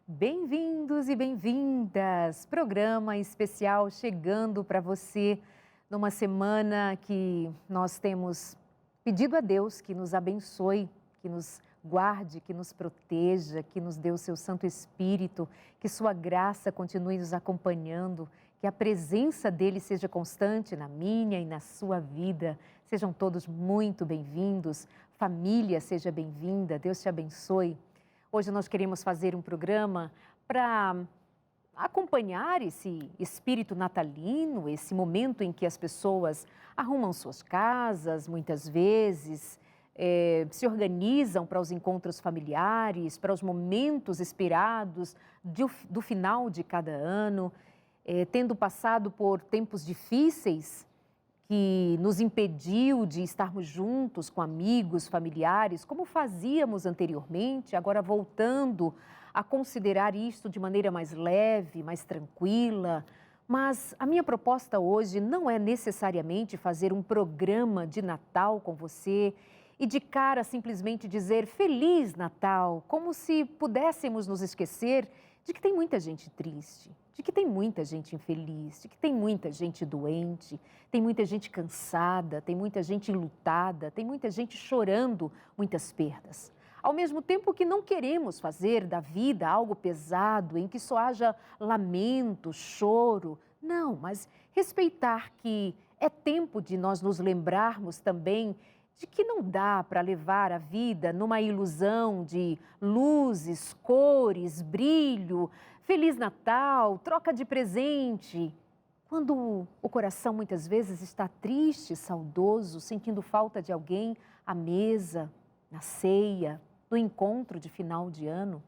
Bem-vindos e bem-vindas! Programa especial chegando para você numa semana que nós temos pedido a Deus que nos abençoe, que nos guarde, que nos proteja, que nos dê o seu Santo Espírito, que sua graça continue nos acompanhando, que a presença dele seja constante na minha e na sua vida. Sejam todos muito bem-vindos, família seja bem-vinda, Deus te abençoe. Hoje nós queremos fazer um programa para acompanhar esse espírito natalino, esse momento em que as pessoas arrumam suas casas, muitas vezes, se organizam para os encontros familiares, para os momentos esperados do final de cada ano, tendo passado por tempos difíceis, que nos impediu de estarmos juntos com amigos, familiares, como fazíamos anteriormente, agora voltando a considerar isto de maneira mais leve, mais tranquila. Mas a minha proposta hoje não é necessariamente fazer um programa de Natal com você e de cara simplesmente dizer Feliz Natal, como se pudéssemos nos esquecer de que tem muita gente triste, de que tem muita gente infeliz, de que tem muita gente doente, tem muita gente cansada, tem muita gente enlutada, tem muita gente chorando muitas perdas. Ao mesmo tempo que não queremos fazer da vida algo pesado, em que só haja lamento, choro. Não, mas respeitar que é tempo de nós nos lembrarmos também de que não dá para levar a vida numa ilusão de luzes, cores, brilho, Feliz Natal, troca de presente. Quando o coração muitas vezes está triste, saudoso, sentindo falta de alguém à mesa, na ceia, no encontro de final de ano.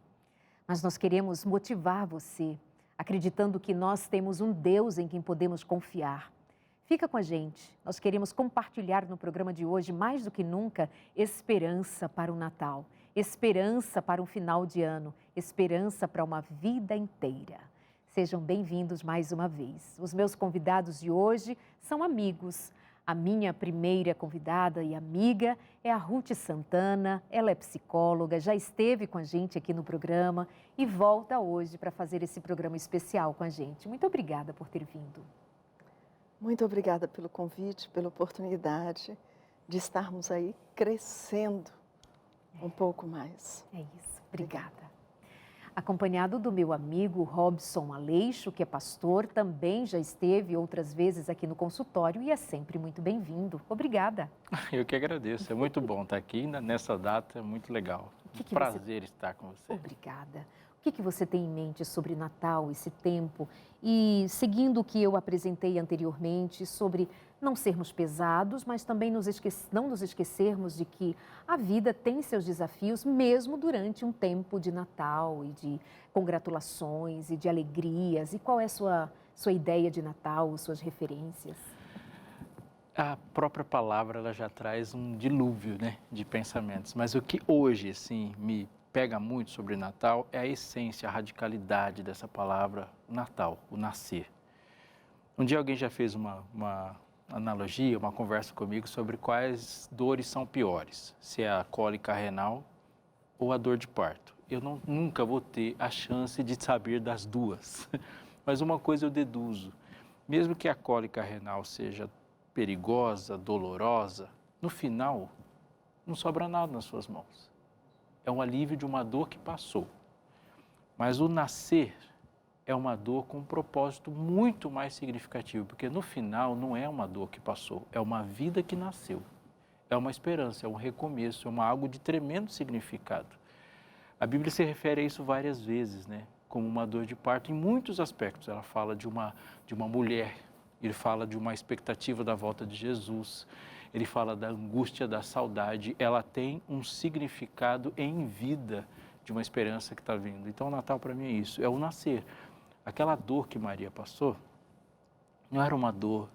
Mas nós queremos motivar você, acreditando que nós temos um Deus em quem podemos confiar. Fica com a gente, nós queremos compartilhar no programa de hoje, mais do que nunca, esperança para o Natal, esperança para um final de ano, esperança para uma vida inteira. Sejam bem-vindos mais uma vez. Os meus convidados de hoje são amigos. A minha primeira convidada e amiga é a Ruth Santana, ela é psicóloga, já esteve com a gente aqui no programa e volta hoje para fazer esse programa especial com a gente. Muito obrigada por ter vindo. Muito obrigada pelo convite, pela oportunidade de estarmos aí crescendo um pouco mais. É isso, obrigada. Acompanhado do meu amigo Robson Aleixo, que é pastor, também já esteve outras vezes aqui no consultório e é sempre muito bem-vindo. Obrigada. Eu que agradeço, é muito bom estar aqui nessa data, é muito legal. Prazer estar com você. Obrigada. O que você tem em mente sobre Natal, esse tempo? E seguindo o que eu apresentei anteriormente sobre não sermos pesados, mas também não nos esquecermos de que a vida tem seus desafios mesmo durante um tempo de Natal e de congratulações e de alegrias. E qual é a sua ideia de Natal, suas referências? A própria palavra ela já traz um dilúvio, né, de pensamentos. Mas o que hoje assim me pega muito sobre Natal é a essência, a radicalidade dessa palavra Natal, o nascer. Um dia alguém já fez uma analogia, uma conversa comigo sobre quais dores são piores, se é a cólica renal ou a dor de parto. Eu nunca vou ter a chance de saber das duas, mas uma coisa eu deduzo, mesmo que a cólica renal seja perigosa, dolorosa, no final não sobra nada nas suas mãos. É um alívio de uma dor que passou. Mas o nascer é uma dor com um propósito muito mais significativo, porque no final não é uma dor que passou, é uma vida que nasceu. É uma esperança, é um recomeço, é algo de tremendo significado. A Bíblia se refere a isso várias vezes, né? Como uma dor de parto em muitos aspectos. Ela fala de uma mulher, ele fala de uma expectativa da volta de Jesus, ele fala da angústia, da saudade, ela tem um significado em vida de uma esperança que está vindo. Então o Natal para mim é isso, é o nascer. Aquela dor que Maria passou não era uma dor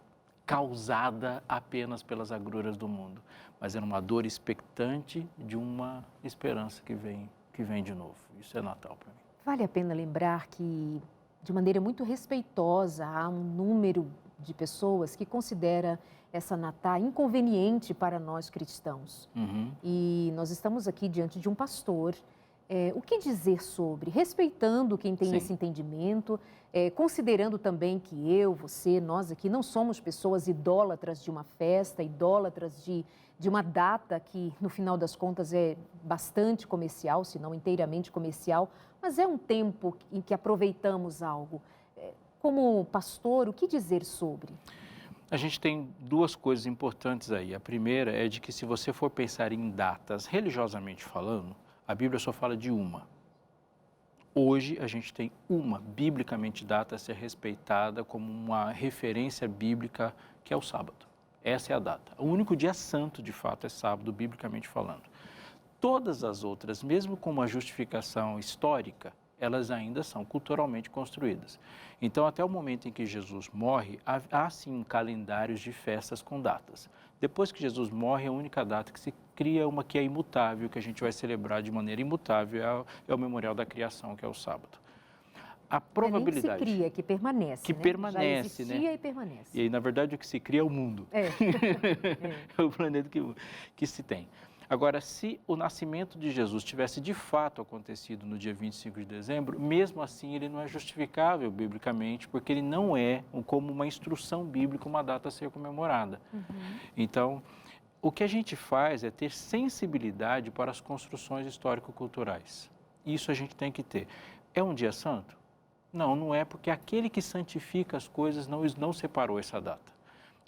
causada apenas pelas agruras do mundo, mas era uma dor expectante de uma esperança que vem de novo. Isso é Natal para mim. Vale a pena lembrar que, de maneira muito respeitosa, há um número de pessoas que considera essa Natal inconveniente para nós cristãos. E nós estamos aqui diante de um pastor O que dizer sobre? Respeitando quem tem Sim. esse entendimento, considerando também que eu, você, nós aqui não somos pessoas idólatras de uma festa, idólatras de uma data que, no final das contas, é bastante comercial, se não inteiramente comercial, mas é um tempo em que aproveitamos algo. Como pastor, o que dizer sobre? A gente tem duas coisas importantes aí. A primeira é de que se você for pensar em datas, religiosamente falando, a Bíblia só fala de uma. Hoje a gente tem uma, biblicamente data, a ser respeitada como uma referência bíblica, que é o sábado. Essa é a data. O único dia santo, de fato, é sábado, biblicamente falando. Todas as outras, mesmo com uma justificação histórica, elas ainda são culturalmente construídas. Então, até o momento em que Jesus morre, há sim calendários de festas com datas. Depois que Jesus morre, a única data que se cria é uma que é imutável, que a gente vai celebrar de maneira imutável, é o memorial da criação, que é o sábado. A probabilidade... Nem que se cria, que permanece, que né? permanece, já existia, né? E permanece. E aí, na verdade, o que se cria é o mundo. É o planeta que se tem. Agora, se o nascimento de Jesus tivesse de fato acontecido no dia 25 de dezembro, mesmo assim ele não é justificável biblicamente, porque ele não é, como uma instrução bíblica, uma data a ser comemorada. Então, o que a gente faz é ter sensibilidade para as construções histórico-culturais. Isso a gente tem que ter. É um dia santo? Não, não é, porque aquele que santifica as coisas não separou essa data.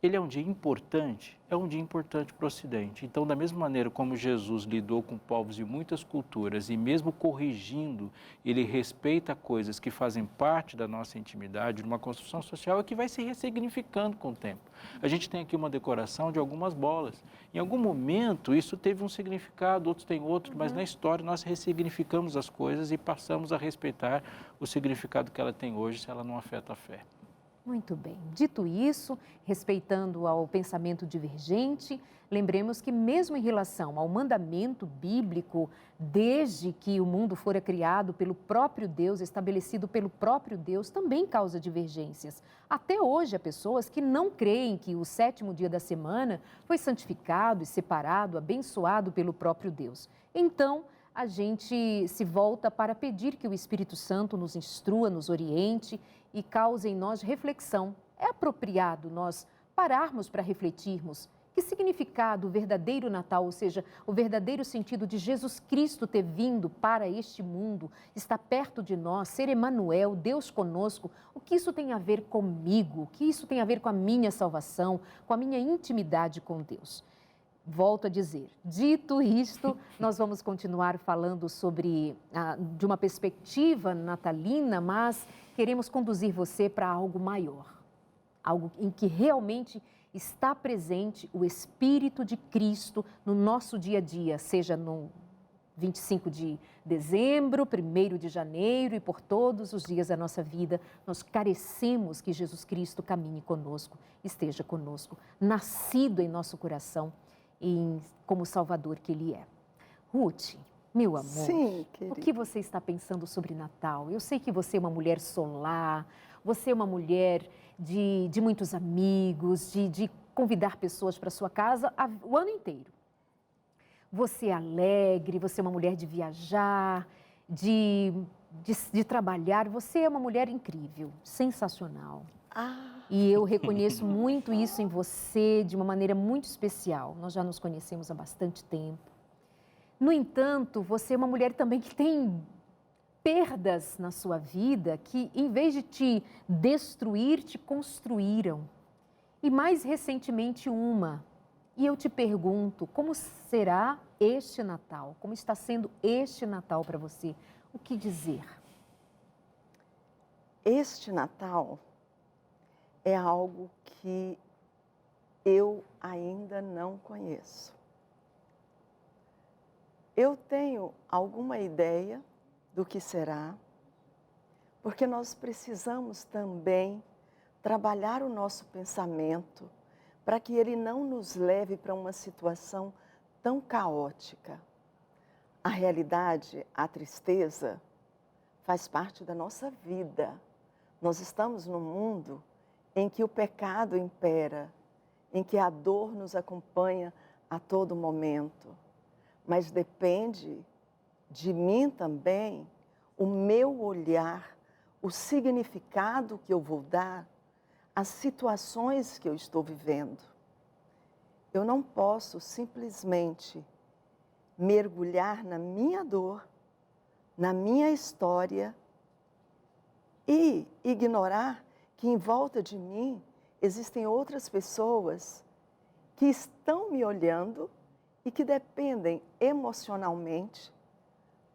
Ele é um dia importante para o Ocidente. Então, da mesma maneira como Jesus lidou com povos de muitas culturas e mesmo corrigindo, ele respeita coisas que fazem parte da nossa intimidade, numa construção social, e que vai se ressignificando com o tempo. A gente tem aqui uma decoração de algumas bolas. Em algum momento, isso teve um significado, outros têm outro, mas na história nós ressignificamos as coisas e passamos a respeitar o significado que ela tem hoje, se ela não afeta a fé. Muito bem. Dito isso, respeitando ao pensamento divergente, lembremos que mesmo em relação ao mandamento bíblico, desde que o mundo fora criado pelo próprio Deus, estabelecido pelo próprio Deus, também causa divergências. Até hoje há pessoas que não creem que o 7º dia da semana foi santificado e separado, abençoado pelo próprio Deus. Então, a gente se volta para pedir que o Espírito Santo nos instrua, nos oriente e cause em nós reflexão. É apropriado nós pararmos para refletirmos que significado o verdadeiro Natal, ou seja, o verdadeiro sentido de Jesus Cristo ter vindo para este mundo, estar perto de nós, ser Emanuel, Deus conosco, o que isso tem a ver comigo, o que isso tem a ver com a minha salvação, com a minha intimidade com Deus. Volto a dizer, dito isto, nós vamos continuar falando de uma perspectiva natalina, mas queremos conduzir você para algo maior, algo em que realmente está presente o Espírito de Cristo no nosso dia a dia, seja no 25 de dezembro, 1º de janeiro e por todos os dias da nossa vida, nós carecemos que Jesus Cristo caminhe conosco, esteja conosco, nascido em nosso coração, como Salvador que Ele é. Ruth, meu amor, Sim, o que você está pensando sobre Natal? Eu sei que você é uma mulher solar, você é uma mulher de muitos amigos, de convidar pessoas para sua casa o ano inteiro. Você é alegre, você é uma mulher de viajar, de trabalhar, você é uma mulher incrível, sensacional. E eu reconheço muito isso em você de uma maneira muito especial. Nós já nos conhecemos há bastante tempo. No entanto, você é uma mulher também que tem perdas na sua vida que, em vez de te destruir, te construíram. E mais recentemente uma. E eu te pergunto, como será este Natal? Como está sendo este Natal para você? O que dizer? Este Natal é algo que eu ainda não conheço. Eu tenho alguma ideia do que será, porque nós precisamos também trabalhar o nosso pensamento para que ele não nos leve para uma situação tão caótica. A realidade, a tristeza, faz parte da nossa vida. Nós estamos num mundo em que o pecado impera, em que a dor nos acompanha a todo momento. Mas depende de mim também o meu olhar, o significado que eu vou dar às situações que eu estou vivendo. Eu não posso simplesmente mergulhar na minha dor, na minha história e ignorar que em volta de mim existem outras pessoas que estão me olhando e que dependem emocionalmente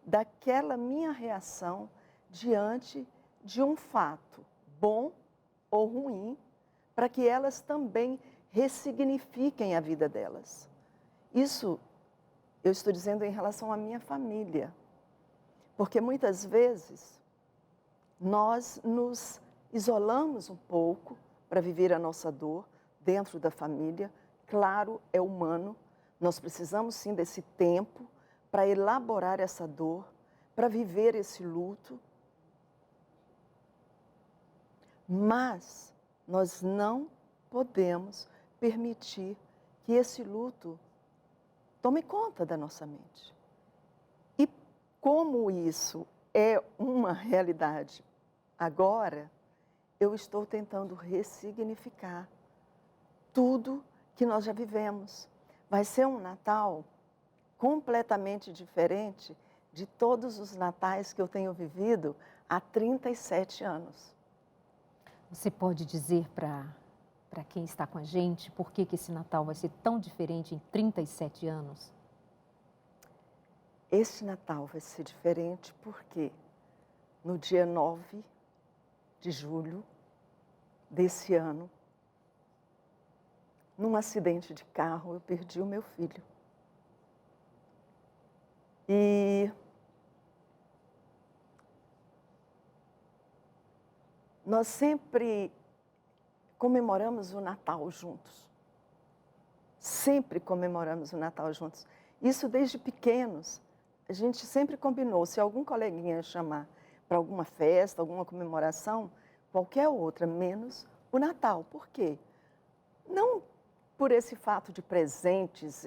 daquela minha reação diante de um fato, bom ou ruim, para que elas também ressignifiquem a vida delas. Isso eu estou dizendo em relação à minha família, porque muitas vezes nós nos isolamos um pouco para viver a nossa dor dentro da família. Claro, é humano, nós precisamos sim desse tempo para elaborar essa dor, para viver esse luto. Mas nós não podemos permitir que esse luto tome conta da nossa mente. E como isso é uma realidade agora, eu estou tentando ressignificar tudo que nós já vivemos. Vai ser um Natal completamente diferente de todos os natais que eu tenho vivido há 37 anos. Você pode dizer para quem está com a gente por que esse Natal vai ser tão diferente em 37 anos? Este Natal vai ser diferente porque no dia 9 de julho desse ano, num acidente de carro, eu perdi o meu filho. E nós sempre comemoramos o Natal juntos. Sempre comemoramos o Natal juntos. Isso desde pequenos. A gente sempre combinou, se algum coleguinha chamar para alguma festa, alguma comemoração, qualquer outra, menos o Natal. Por quê? Não por esse fato de presentes,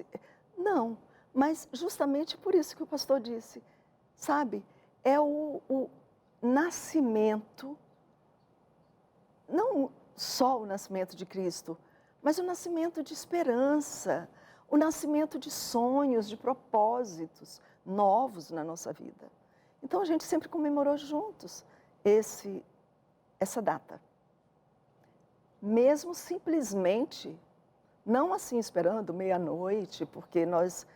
não, mas justamente por isso que o pastor disse, sabe? É o nascimento, não só o nascimento de Cristo, mas o nascimento de esperança, o nascimento de sonhos, de propósitos novos na nossa vida. Então a gente sempre comemorou juntos essa data. Mesmo simplesmente, não assim esperando meia-noite, porque nós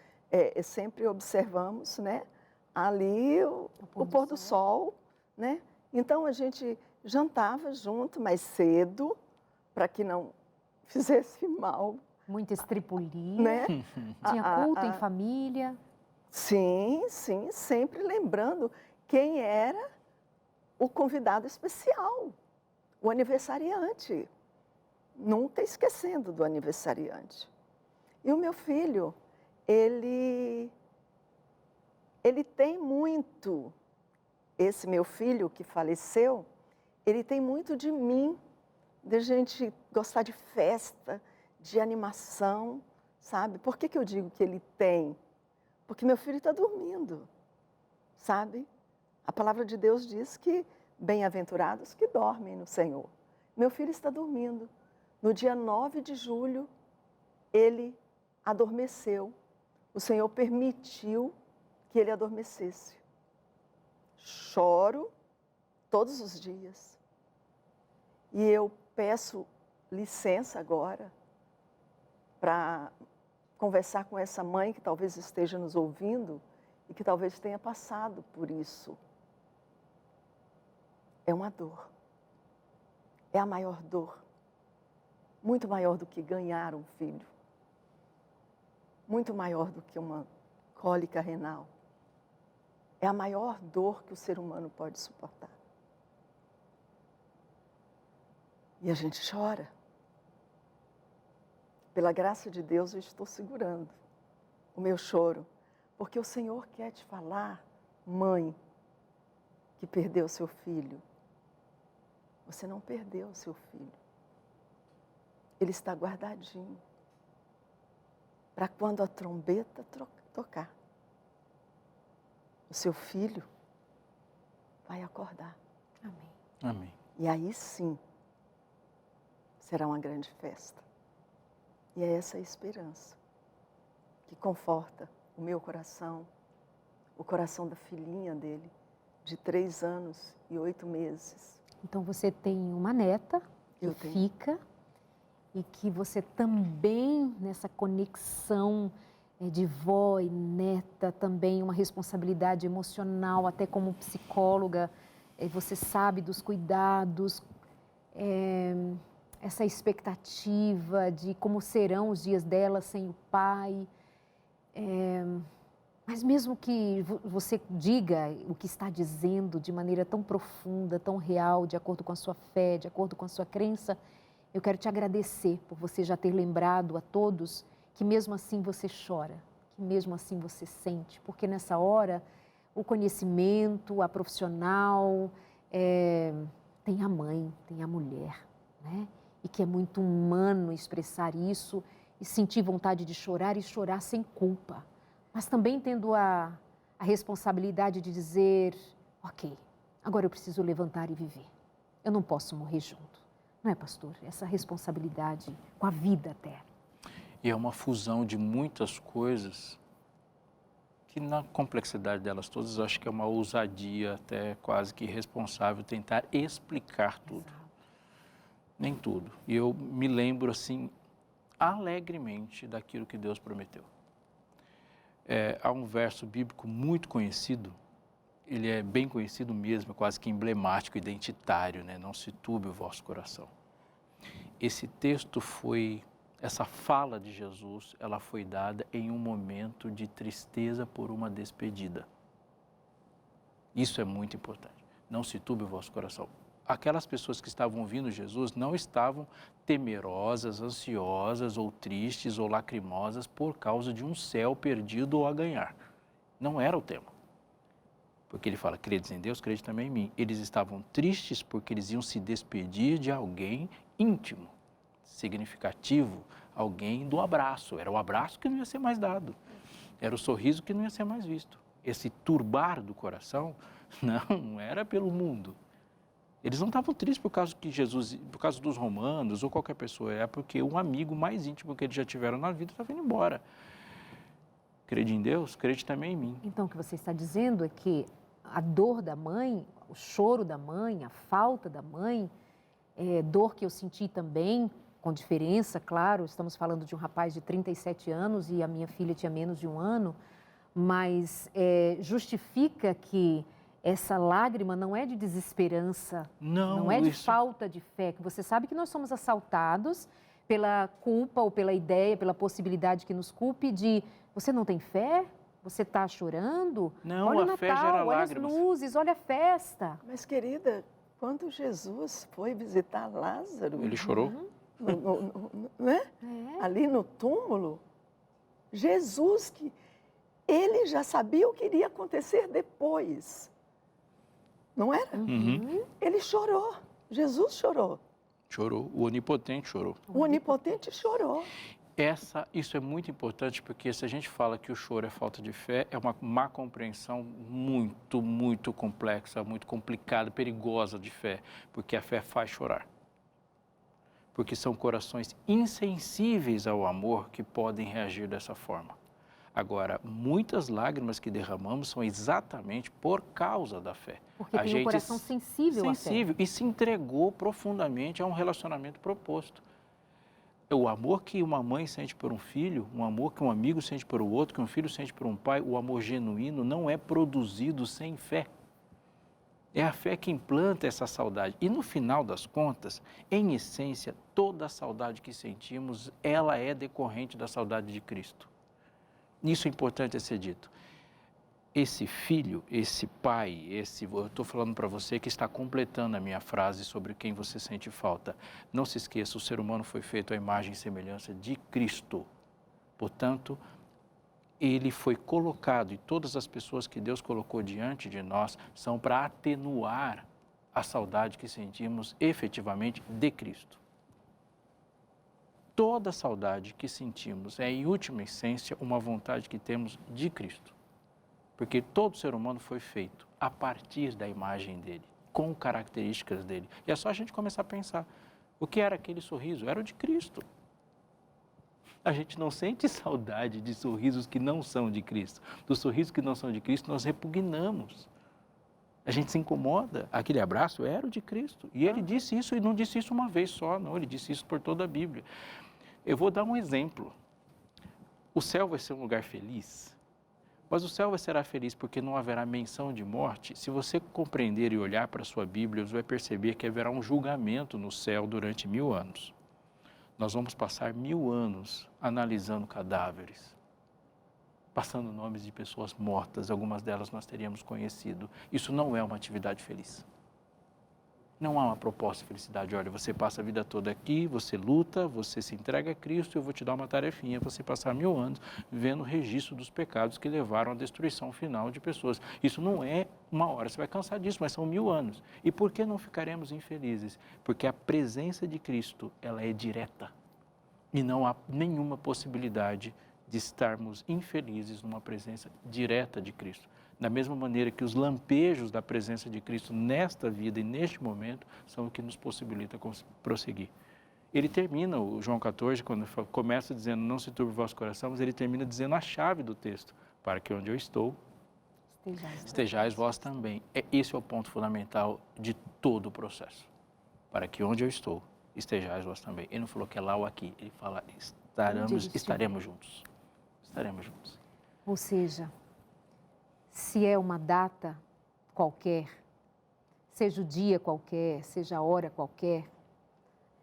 sempre observamos, né, ali o pôr do sol, né? Então a gente jantava junto mais cedo, para que não fizesse mal. Muita estripulia, Né? tinha culto em família. Sim, sim, sempre lembrando quem era o convidado especial, o aniversariante. Nunca esquecendo do aniversariante. E o meu filho, ele tem muito, esse meu filho que faleceu, ele tem muito de mim, de gente gostar de festa, de animação, sabe? Por que eu digo que ele tem? Porque meu filho está dormindo, sabe? A palavra de Deus diz que bem-aventurados que dormem no Senhor. Meu filho está dormindo. No dia 9 de julho, ele adormeceu. O Senhor permitiu que ele adormecesse. Choro todos os dias. E eu peço licença agora para conversar com essa mãe que talvez esteja nos ouvindo e que talvez tenha passado por isso. É uma dor. É a maior dor. Muito maior do que ganhar um filho. Muito maior do que uma cólica renal. É a maior dor que o ser humano pode suportar. E a gente chora. Pela graça de Deus, eu estou segurando o meu choro, porque o Senhor quer te falar, mãe, que perdeu seu filho. Você não perdeu seu filho. Ele está guardadinho para quando a trombeta tocar. o seu filho vai acordar. Amém. Amém. E aí sim, será uma grande festa. E é essa a esperança que conforta o meu coração, o coração da filhinha dele, de 3 anos e 8 meses. Então você tem uma neta que Eu tenho. fica e que você também, nessa conexão de vó e neta, também uma responsabilidade emocional, até como psicóloga, você sabe dos cuidados, essa expectativa de como serão os dias dela sem o pai. Mas mesmo que você diga o que está dizendo de maneira tão profunda, tão real, de acordo com a sua fé, de acordo com a sua crença, eu quero te agradecer por você já ter lembrado a todos que mesmo assim você chora, que mesmo assim você sente, porque nessa hora o conhecimento, a profissional, tem a mãe, tem a mulher, né? E que é muito humano expressar isso e sentir vontade de chorar e chorar sem culpa. Mas também tendo a responsabilidade de dizer, ok, agora eu preciso levantar e viver. Eu não posso morrer junto. Não é, pastor? Essa responsabilidade com a vida até. E é uma fusão de muitas coisas que na complexidade delas todas, eu acho que é uma ousadia até quase que irresponsável tentar explicar tudo. Exato. Nem tudo. E eu me lembro assim, alegremente daquilo que Deus prometeu. Há um verso bíblico muito conhecido, ele é bem conhecido mesmo, quase que emblemático, identitário, né? Não se turbe o vosso coração. Esse texto essa fala de Jesus, ela foi dada em um momento de tristeza por uma despedida. Isso é muito importante. Não se turbe o vosso coração. Aquelas pessoas que estavam ouvindo Jesus não estavam temerosas, ansiosas ou tristes ou lacrimosas por causa de um céu perdido ou a ganhar. Não era o tema. Porque ele fala, credes em Deus, crede também em mim. Eles estavam tristes porque eles iam se despedir de alguém íntimo, significativo, alguém do abraço. Era o abraço que não ia ser mais dado. Era o sorriso que não ia ser mais visto. Esse turbar do coração não era pelo mundo. Eles não estavam tristes por causa que Jesus, por causa dos romanos ou qualquer pessoa, é porque um amigo mais íntimo que eles já tiveram na vida estava indo embora. Crede em Deus, crede também em mim. Então, o que você está dizendo é que a dor da mãe, o choro da mãe, a falta da mãe, dor que eu senti também, com diferença, claro, estamos falando de um rapaz de 37 anos e a minha filha tinha menos de 1 ano, mas justifica que essa lágrima não é de desesperança, não é de falta de fé, que você sabe que nós somos assaltados pela culpa ou pela ideia, pela possibilidade que nos culpe de você não tem fé? Você está chorando? Não, olha o a fé gera Natal, olha lágrimas. as luzes, olha a festa. Mas, querida, quando Jesus foi visitar Lázaro, Ele chorou? né? Ali no túmulo, Jesus, que ele já sabia o que iria acontecer depois. Não era? Uhum. Ele chorou. Jesus chorou. Chorou. O onipotente chorou. O onipotente chorou. Isso é muito importante porque se a gente fala que o choro é falta de fé, é uma má compreensão muito, muito complexa, muito complicada, perigosa de fé, porque a fé faz chorar. Porque são corações insensíveis ao amor que podem reagir dessa forma. Agora, muitas lágrimas que derramamos são exatamente por causa da fé. Porque tem um coração sensível à fé. E se entregou profundamente a um relacionamento proposto. O amor que uma mãe sente por um filho, um amor que um amigo sente por o outro, que um filho sente por um pai, o amor genuíno não é produzido sem fé. É a fé que implanta essa saudade. E no final das contas, em essência, toda a saudade que sentimos, ela é decorrente da saudade de Cristo. Isso é importante ser dito. Esse filho, esse pai, eu estou falando para você que está completando a minha frase sobre quem você sente falta. Não se esqueça, o ser humano foi feito à imagem e semelhança de Cristo. Portanto, ele foi colocado e todas as pessoas que Deus colocou diante de nós são para atenuar a saudade que sentimos efetivamente de Cristo. Toda saudade que sentimos é, em última essência, uma vontade que temos de Cristo. Porque todo ser humano foi feito a partir da imagem dele, com características dele. E é só a gente começar a pensar, o que era aquele sorriso? Era o de Cristo. A gente não sente saudade de sorrisos que não são de Cristo. Dos sorrisos que não são de Cristo, nós repugnamos. A gente se incomoda. Aquele abraço era o de Cristo. E ele disse isso, e não disse isso uma vez só, não. Ele disse isso por toda a Bíblia. Eu vou dar um exemplo. O céu vai ser um lugar feliz, mas o céu será feliz porque não haverá menção de morte. Se você compreender e olhar para a sua Bíblia, você vai perceber que haverá um julgamento no céu durante 1000 anos. Nós vamos passar 1000 anos analisando cadáveres, passando nomes de pessoas mortas, algumas delas nós teríamos conhecido. Isso não é uma atividade feliz. Não há uma proposta de felicidade. Olha, você passa a vida toda aqui, você luta, você se entrega a Cristo, eu vou te dar uma tarefinha, você passar 1000 anos vendo o registro dos pecados que levaram à destruição final de pessoas. Isso não é uma hora, você vai cansar disso, mas são 1000 anos. E por que não ficaremos infelizes? Porque a presença de Cristo, ela é direta. E não há nenhuma possibilidade de estarmos infelizes numa presença direta de Cristo. Da mesma maneira que os lampejos da presença de Cristo nesta vida e neste momento são o que nos possibilita prosseguir. Ele termina, o João 14, quando começa dizendo, não se turbe o vosso coração, mas ele termina dizendo a chave do texto, para que onde eu estou, estejais vós também. Esse é o ponto fundamental de todo o processo. Para que onde eu estou, estejais vós também. Ele não falou que é lá ou aqui, ele fala, estaremos juntos. Estaremos juntos. Ou seja, se é uma data qualquer, seja o dia qualquer, seja a hora qualquer,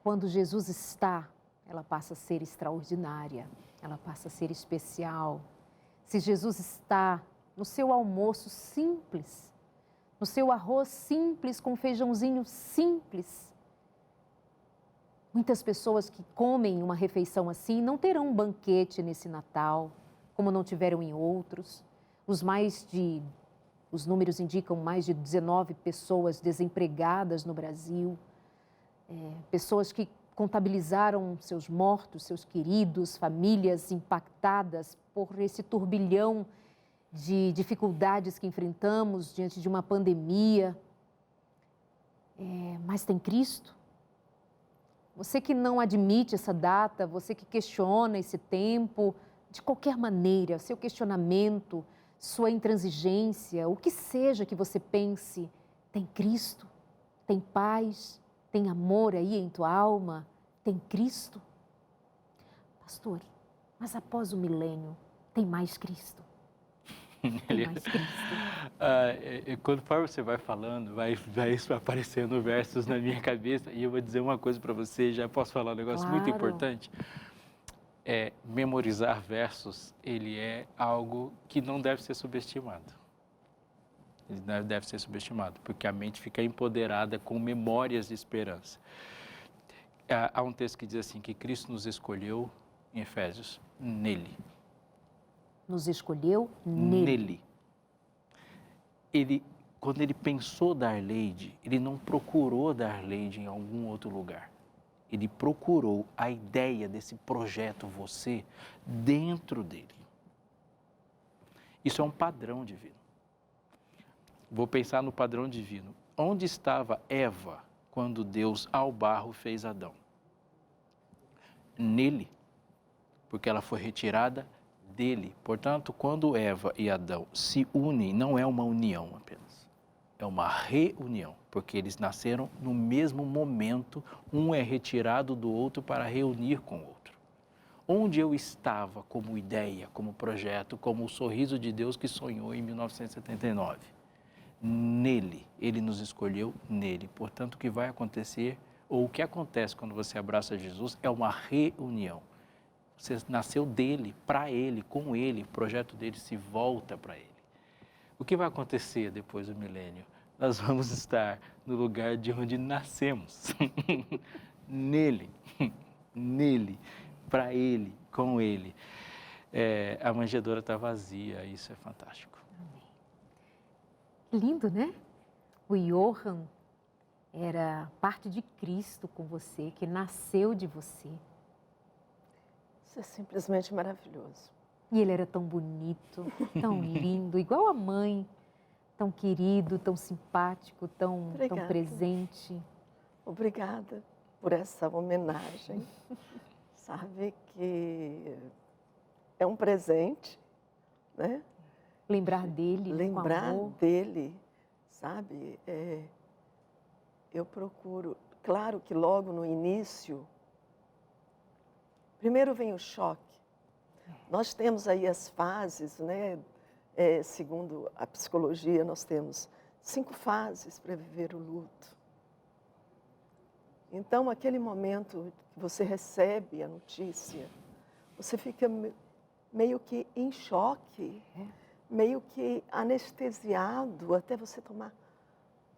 quando Jesus está, ela passa a ser extraordinária, ela passa a ser especial. Se Jesus está no seu almoço simples, no seu arroz simples, com feijãozinho simples, muitas pessoas que comem uma refeição assim não terão um banquete nesse Natal, como não tiveram em outros. Os números indicam mais de 19 pessoas desempregadas no Brasil, pessoas que contabilizaram seus mortos, seus queridos, famílias impactadas por esse turbilhão de dificuldades que enfrentamos diante de uma pandemia. Mas tem Cristo? Você que não admite essa data, você que questiona esse tempo, de qualquer maneira, seu questionamento, sua intransigência, o que seja que você pense, tem Cristo? Tem paz? Tem amor aí em tua alma? Tem Cristo? Pastor, mas após o milênio, tem mais Cristo? Tem mais Cristo? Conforme você vai falando, vai aparecendo versos na minha cabeça e eu vou dizer uma coisa para você, já posso falar um negócio muito importante? Memorizar versos, ele é algo que não deve ser subestimado. Ele não deve ser subestimado, porque a mente fica empoderada com memórias de esperança. Há um texto que diz assim, que Cristo nos escolheu, em Efésios, nele. Nos escolheu nele. Quando ele pensou dar Arleide, ele não procurou dar Arleide em algum outro lugar. Ele procurou a ideia desse projeto você dentro dele. Isso é um padrão divino. Vou pensar no padrão divino. Onde estava Eva quando Deus ao barro fez Adão? Nele, porque ela foi retirada dele. Portanto, quando Eva e Adão se unem, não é uma união apenas. É uma reunião, porque eles nasceram no mesmo momento, um é retirado do outro para reunir com o outro. Onde eu estava como ideia, como projeto, como o sorriso de Deus que sonhou em 1979? Nele, ele nos escolheu nele. Portanto, o que vai acontecer, ou o que acontece quando você abraça Jesus, é uma reunião. Você nasceu dele, para ele, com ele, o projeto dele se volta para ele. O que vai acontecer depois do milênio? Nós vamos estar no lugar de onde nascemos, nele, para ele, com ele. A manjedoura está vazia, isso é fantástico. Lindo, né? O Johan era parte de Cristo com você, que nasceu de você. Isso é simplesmente maravilhoso. E ele era tão bonito, tão lindo, igual a mãe, tão querido, tão simpático, tão Obrigada. presente. Obrigada por essa homenagem. Sabe que é um presente, né? Lembrar dele com Lembrar amor. dele, sabe? Eu procuro, claro que logo no início, primeiro vem o choque. Nós temos aí as fases, né? Segundo a psicologia, nós temos 5 fases para viver o luto. Então, aquele momento que você recebe a notícia, você fica meio que em choque, meio que anestesiado até você tomar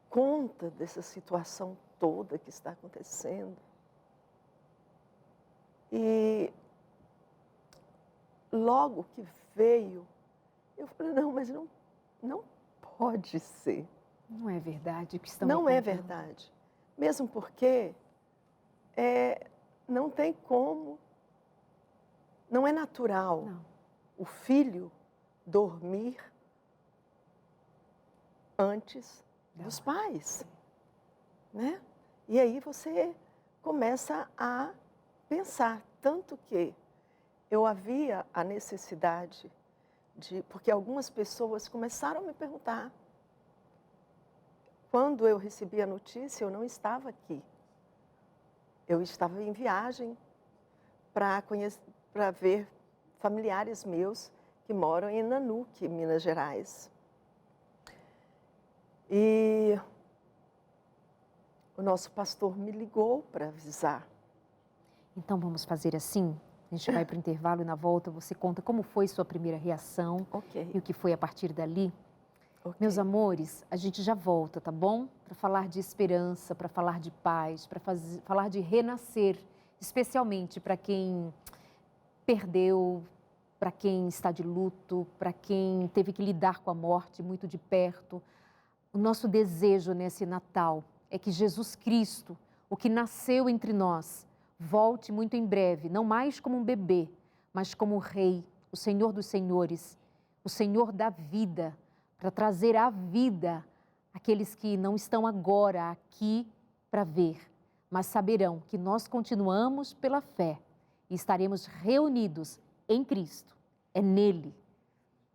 conta dessa situação toda que está acontecendo. E logo que veio, eu falei, não, mas não pode ser. Não é verdade o que estão Não é contando. verdade. Mesmo porque não tem como, não é natural Não. o filho dormir antes dos pais, né? E aí você começa a pensar, tanto que eu havia a necessidade porque algumas pessoas começaram a me perguntar. Quando eu recebi a notícia, eu não estava aqui. Eu estava em viagem para ver familiares meus que moram em Nanuque, Minas Gerais. E o nosso pastor me ligou para avisar. Então vamos fazer assim? A gente vai para o intervalo e na volta você conta como foi sua primeira reação e o que foi a partir dali. Meus amores, a gente já volta, tá bom? Para falar de esperança, para falar de paz, para falar de renascer, especialmente para quem perdeu, para quem está de luto, para quem teve que lidar com a morte muito de perto. O nosso desejo nesse Natal é que Jesus Cristo, o que nasceu entre nós, volte muito em breve, não mais como um bebê, mas como o Rei, o Senhor dos Senhores, o Senhor da vida, para trazer à vida aqueles que não estão agora aqui para ver, mas saberão que nós continuamos pela fé e estaremos reunidos em Cristo, é nele.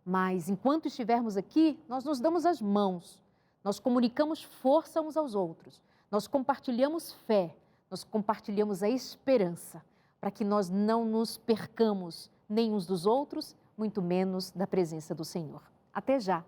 Mas enquanto estivermos aqui, nós nos damos as mãos, nós comunicamos força uns aos outros, nós compartilhamos fé, nós compartilhamos a esperança, para que nós não nos percamos nem uns dos outros, muito menos da presença do Senhor. Até já!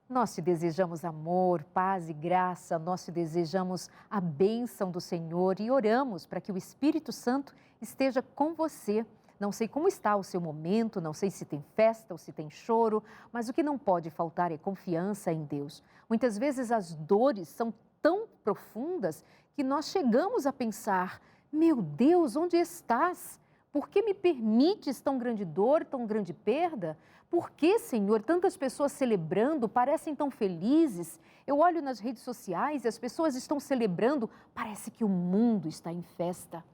Nós te desejamos amor, paz e graça, nós te desejamos a bênção do Senhor e oramos para que o Espírito Santo esteja com você. Não sei como está o seu momento, não sei se tem festa ou se tem choro, mas o que não pode faltar é confiança em Deus. Muitas vezes as dores são tão profundas que nós chegamos a pensar, meu Deus, onde estás? Por que me permites tão grande dor, tão grande perda? Por que, Senhor, tantas pessoas celebrando, parecem tão felizes? Eu olho nas redes sociais e as pessoas estão celebrando, parece que o mundo está em festa.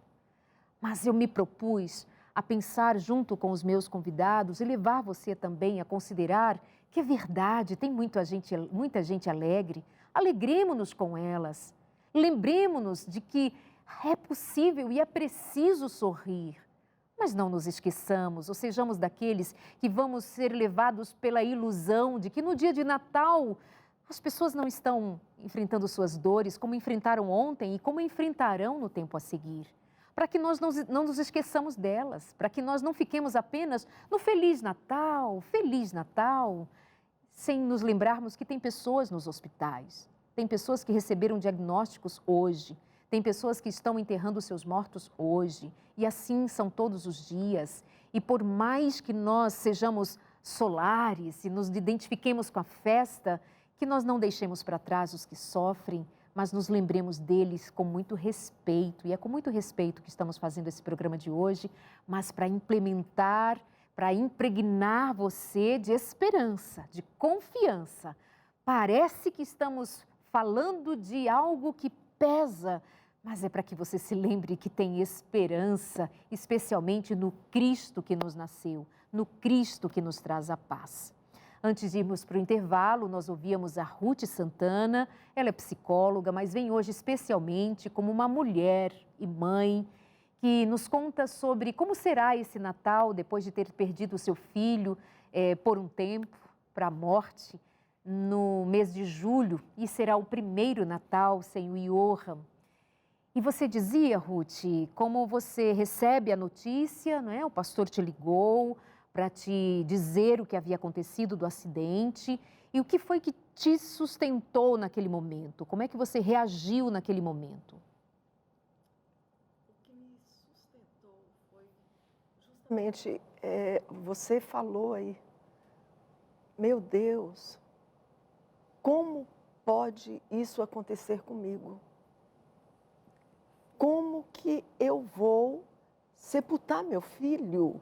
Mas eu me propus a pensar junto com os meus convidados e levar você também a considerar que é verdade, tem muita gente alegre, alegremos-nos com elas. Lembremos-nos de que é possível e é preciso sorrir. Mas não nos esqueçamos, ou sejamos daqueles que vamos ser levados pela ilusão de que no dia de Natal as pessoas não estão enfrentando suas dores como enfrentaram ontem e como enfrentarão no tempo a seguir. Para que nós não nos esqueçamos delas, para que nós não fiquemos apenas no Feliz Natal, sem nos lembrarmos que tem pessoas nos hospitais, tem pessoas que receberam diagnósticos hoje, tem pessoas que estão enterrando seus mortos hoje, e assim são todos os dias. E por mais que nós sejamos solares e nos identifiquemos com a festa, que nós não deixemos para trás os que sofrem, mas nos lembremos deles com muito respeito. E é com muito respeito que estamos fazendo esse programa de hoje, mas para implementar, para impregnar você de esperança, de confiança. Parece que estamos falando de algo que pesa, mas é para que você se lembre que tem esperança, especialmente no Cristo que nos nasceu, no Cristo que nos traz a paz. Antes de irmos para o intervalo, nós ouvíamos a Ruth Santana, ela é psicóloga, mas vem hoje especialmente como uma mulher e mãe, que nos conta sobre como será esse Natal depois de ter perdido o seu filho por um tempo para a morte, no mês de julho, e será o primeiro Natal sem o Johan. E você dizia, Ruth, como você recebe a notícia, não é? O pastor te ligou para te dizer o que havia acontecido do acidente e o que foi que te sustentou naquele momento? Como é que você reagiu naquele momento? O que me sustentou foi justamente, você falou aí, meu Deus, como pode isso acontecer comigo? Como que eu vou sepultar meu filho?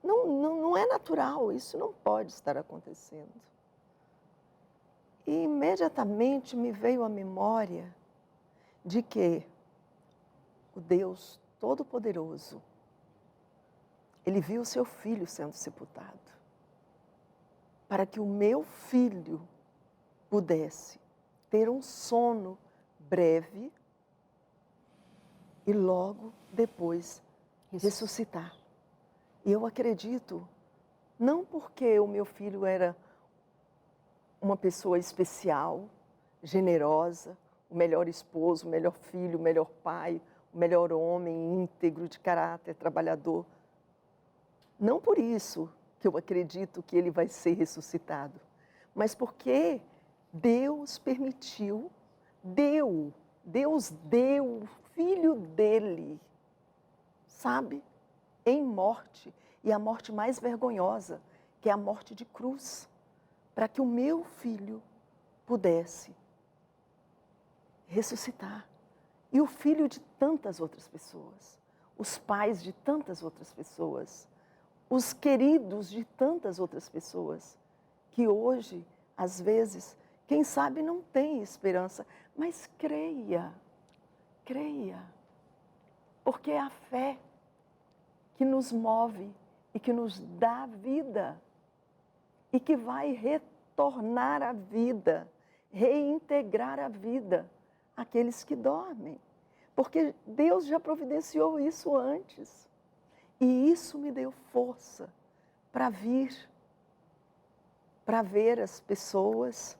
Não é natural, isso não pode estar acontecendo. E imediatamente me veio à memória de que o Deus Todo-Poderoso, Ele viu o seu filho sendo sepultado, para que o meu filho pudesse ter um sono breve e logo depois ressuscitar. E eu acredito, não porque o meu filho era uma pessoa especial, generosa, o melhor esposo, o melhor filho, o melhor pai, o melhor homem, íntegro, de caráter, trabalhador. Não por isso que eu acredito que ele vai ser ressuscitado, mas porque Deus permitiu, Deus deu o filho dele, sabe? Em morte, e a morte mais vergonhosa, que é a morte de cruz, para que o meu filho pudesse ressuscitar. E o filho de tantas outras pessoas, os pais de tantas outras pessoas, os queridos de tantas outras pessoas, que hoje, às vezes, quem sabe não tem esperança, mas creia, porque é a fé que nos move e que nos dá vida e que vai retornar a vida, reintegrar a vida àqueles que dormem. Porque Deus já providenciou isso antes. E isso me deu força para vir, para ver as pessoas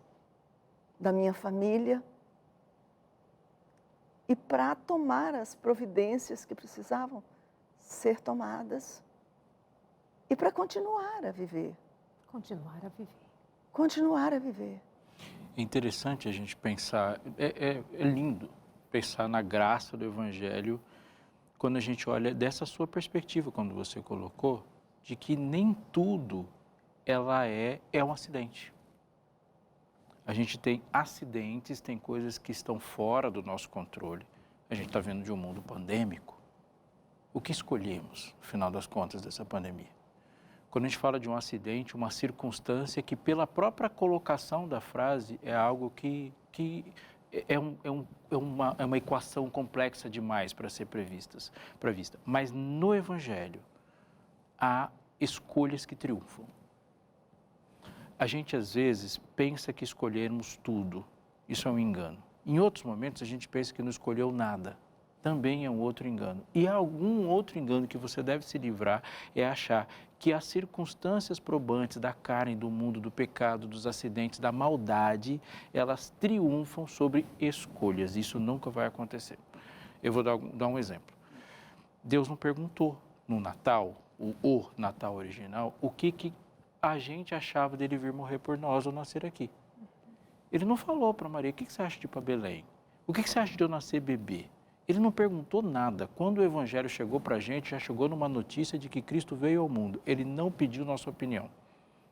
da minha família e para tomar as providências que precisavam ser tomadas e para continuar a viver. Continuar a viver. Continuar a viver. É interessante a gente pensar, é lindo pensar na graça do Evangelho quando a gente olha dessa sua perspectiva, quando você colocou, de que nem tudo ela é um acidente. A gente tem acidentes, tem coisas que estão fora do nosso controle. A gente está vendo de um mundo pandêmico. O que escolhemos, no final das contas, dessa pandemia? Quando a gente fala de um acidente, uma circunstância que, pela própria colocação da frase, é algo que é uma equação complexa demais para ser prevista. Mas no Evangelho, há escolhas que triunfam. A gente, às vezes, pensa que escolhermos tudo. Isso é um engano. Em outros momentos, a gente pensa que não escolheu nada. Também é um outro engano. E algum outro engano que você deve se livrar é achar que as circunstâncias probantes da carne, do mundo, do pecado, dos acidentes, da maldade, elas triunfam sobre escolhas. Isso nunca vai acontecer. Eu vou dar um exemplo. Deus não perguntou no Natal, o Natal original, o que a gente achava dele vir morrer por nós ou nascer aqui. Ele não falou para Maria, o que você acha de ir para Belém? O que você acha de eu nascer bebê? Ele não perguntou nada. Quando o Evangelho chegou para a gente, já chegou numa notícia de que Cristo veio ao mundo. Ele não pediu nossa opinião.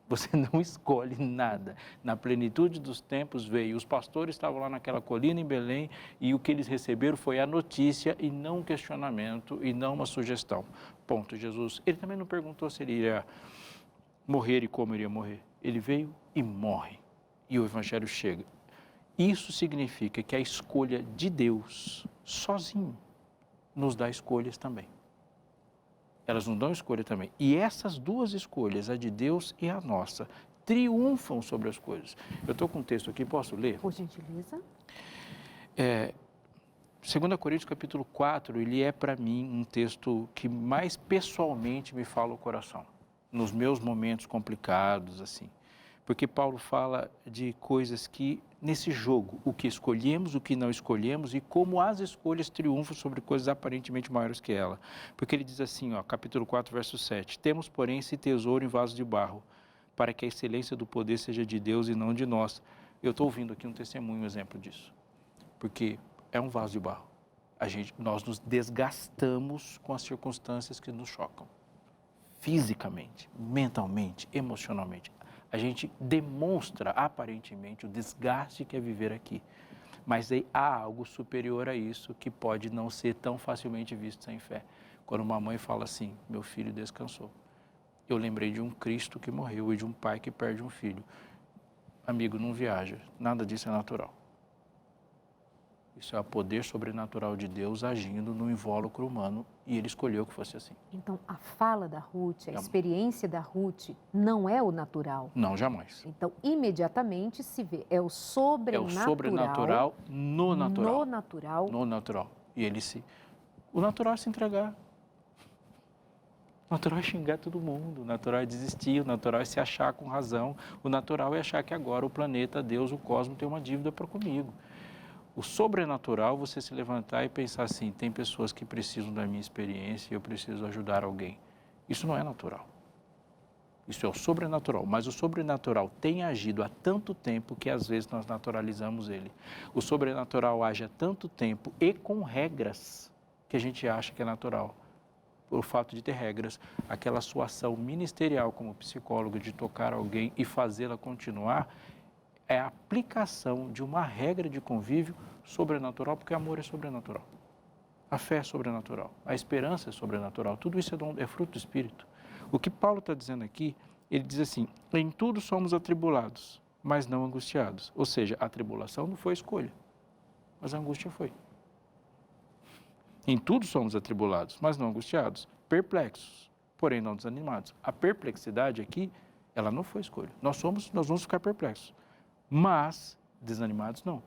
Você não escolhe nada. Na plenitude dos tempos veio. Os pastores estavam lá naquela colina em Belém e o que eles receberam foi a notícia e não um questionamento e não uma sugestão. Ponto. Jesus, ele também não perguntou se ele iria morrer e como iria morrer. Ele veio e morre. E o Evangelho chega. Isso significa que a escolha de Deus, sozinho, nos dá escolhas também. Elas nos dão escolha também. E essas duas escolhas, a de Deus e a nossa, triunfam sobre as coisas. Eu estou com um texto aqui, posso ler? Por gentileza. 2 Coríntios capítulo 4, ele é para mim um texto que mais pessoalmente me fala o coração, nos meus momentos complicados, assim. Porque Paulo fala de coisas que, nesse jogo, o que escolhemos, o que não escolhemos e como as escolhas triunfam sobre coisas aparentemente maiores que ela. Porque ele diz assim, ó, capítulo 4, verso 7, temos, porém, esse tesouro em vaso de barro, para que a excelência do poder seja de Deus e não de nós. Eu estou ouvindo aqui um testemunho, um exemplo disso. Porque é um vaso de barro. Nós nos desgastamos com as circunstâncias que nos chocam. Fisicamente, mentalmente, emocionalmente. A gente demonstra, aparentemente, o desgaste que é viver aqui. Mas aí há algo superior a isso que pode não ser tão facilmente visto sem fé. Quando uma mãe fala assim, meu filho descansou. Eu lembrei de um Cristo que morreu e de um pai que perde um filho. Amigo, não viaja, nada disso é natural. Isso é o poder sobrenatural de Deus agindo no invólucro humano e ele escolheu que fosse assim. Então, a fala da Ruth, a experiência da Ruth não é o natural. Não, jamais. Então, imediatamente se vê, é o sobrenatural. É o sobrenatural no natural. No natural. No natural. E o natural é se entregar. O natural é xingar todo mundo, o natural é desistir, o natural é se achar com razão, o natural é achar que agora o planeta, Deus, o cosmos tem uma dívida para comigo. O sobrenatural, você se levantar e pensar assim, tem pessoas que precisam da minha experiência e eu preciso ajudar alguém. Isso não é natural. Isso é o sobrenatural, mas o sobrenatural tem agido há tanto tempo que às vezes nós naturalizamos ele. O sobrenatural age há tanto tempo e com regras que a gente acha que é natural. Por fato de ter regras, aquela sua ação ministerial como psicólogo de tocar alguém e fazê-la continuar, é a aplicação de uma regra de convívio sobrenatural, porque o amor é sobrenatural. A fé é sobrenatural, a esperança é sobrenatural, tudo isso é fruto do Espírito. O que Paulo está dizendo aqui, ele diz assim, em tudo somos atribulados, mas não angustiados. Ou seja, a tribulação não foi escolha, mas a angústia foi. Em tudo somos atribulados, mas não angustiados, perplexos, porém não desanimados. A perplexidade aqui, ela não foi escolha. Nós vamos ficar perplexos. Mas desanimados não.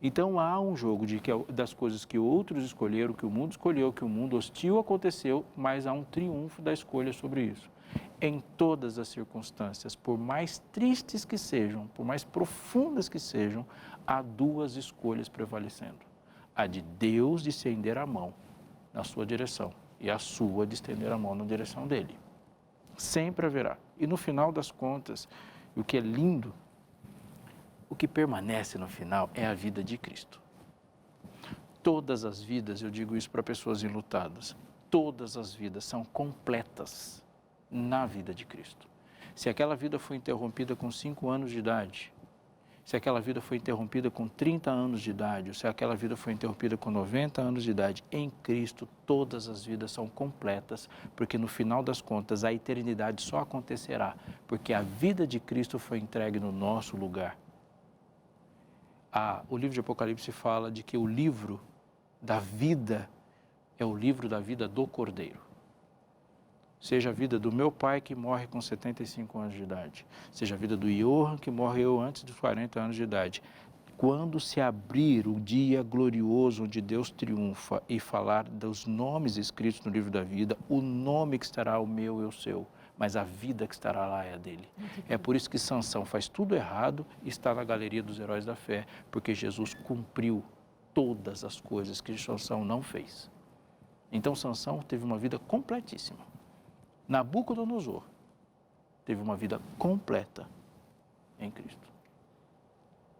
Então há um jogo das coisas que outros escolheram, que o mundo escolheu, que o mundo hostil aconteceu, mas há um triunfo da escolha sobre isso. Em todas as circunstâncias, por mais tristes que sejam, por mais profundas que sejam, há duas escolhas prevalecendo. A de Deus de estender a mão na sua direção e a sua de estender a mão na direção dele. Sempre haverá. E no final das contas, o que é lindo, o que permanece no final é a vida de Cristo. Todas as vidas, eu digo isso para pessoas enlutadas, todas as vidas são completas na vida de Cristo. Se aquela vida foi interrompida com 5 anos de idade, se aquela vida foi interrompida com 30 anos de idade, ou se aquela vida foi interrompida com 90 anos de idade, em Cristo todas as vidas são completas, porque no final das contas a eternidade só acontecerá, porque a vida de Cristo foi entregue no nosso lugar. O livro de Apocalipse fala de que o livro da vida é o livro da vida do Cordeiro. Seja a vida do meu pai que morre com 75 anos de idade, seja a vida do Johan que morreu antes dos 40 anos de idade. Quando se abrir o dia glorioso onde Deus triunfa e falar dos nomes escritos no livro da vida, o nome que estará o meu e o seu, mas a vida que estará lá é a dele. É por isso que Sansão faz tudo errado e está na galeria dos heróis da fé, porque Jesus cumpriu todas as coisas que Sansão não fez. Então Sansão teve uma vida completíssima. Nabucodonosor teve uma vida completa em Cristo.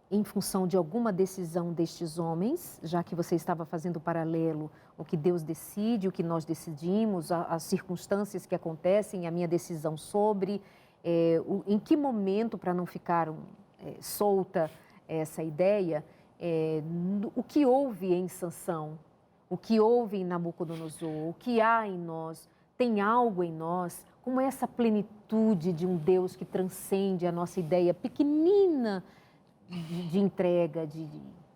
Em função de alguma decisão destes homens, já que você estava fazendo paralelo, o que Deus decide, o que nós decidimos, as circunstâncias que acontecem, a minha decisão sobre, em que momento, para não ficar solta essa ideia, o que houve em Sansão, o que houve em Nabucodonosor, o que há em nós, tem algo em nós, como essa plenitude de um Deus que transcende a nossa ideia pequenina, de entrega, de